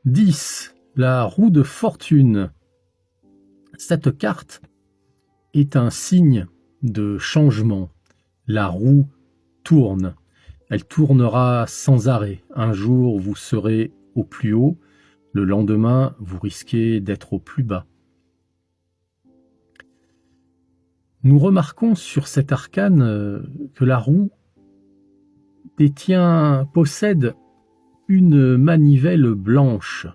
10. La roue de fortune. Cette carte est un signe de changement. La roue tourne. Elle tournera sans arrêt. Un jour, vous serez au plus haut. Le lendemain, vous risquez d'être au plus bas. Nous remarquons sur cet arcane que la roue possède une manivelle blanche.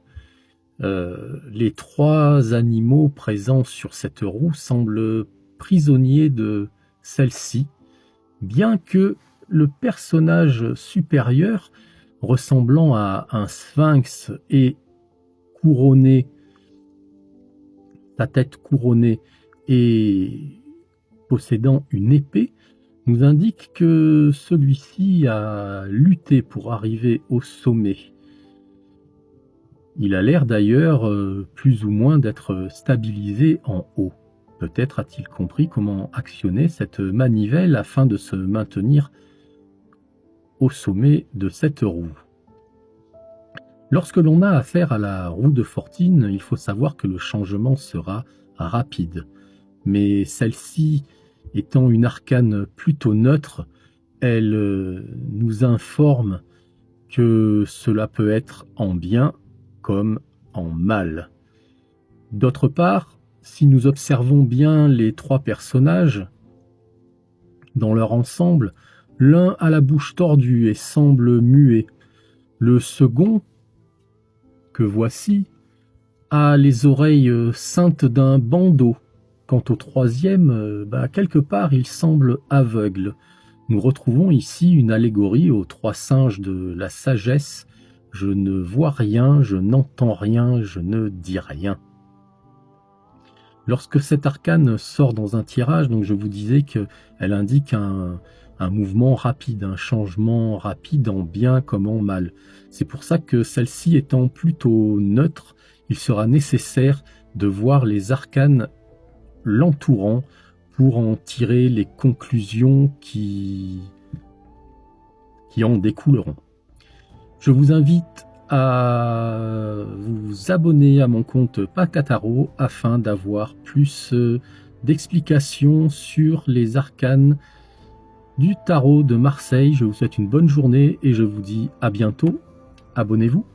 Les 3 animaux présents sur cette roue semblent prisonniers de celle-ci, bien que le personnage supérieur, ressemblant à un sphinx et couronné, sa tête couronnée et possédant une épée, nous indique que celui-ci a lutté pour arriver au sommet. Il a l'air d'ailleurs plus ou moins d'être stabilisé en haut. Peut-être a-t-il compris comment actionner cette manivelle afin de se maintenir au sommet de cette roue. Lorsque l'on a affaire à la roue de fortune, il faut savoir que le changement sera rapide. Mais celle-ci étant une arcane plutôt neutre, elle nous informe que cela peut être en bien comme en mal. D'autre part, si nous observons bien les 3 personnages, dans leur ensemble, l'un a la bouche tordue et semble muet. Le second, que voici, a les oreilles ceintes d'un bandeau. Quant au troisième, quelque part, il semble aveugle. Nous retrouvons ici une allégorie aux 3 singes de la sagesse. Je ne vois rien, je n'entends rien, je ne dis rien. Lorsque cet arcane sort dans un tirage, donc je vous disais qu'elle indique un mouvement rapide, un changement rapide en bien comme en mal. C'est pour ça que celle-ci étant plutôt neutre, il sera nécessaire de voir les arcanes l'entourant pour en tirer les conclusions qui en découleront. Je vous invite à vous abonner à mon compte Pacataro afin d'avoir plus d'explications sur les arcanes du tarot de Marseille. Je vous souhaite une bonne journée et je vous dis à bientôt. Abonnez-vous.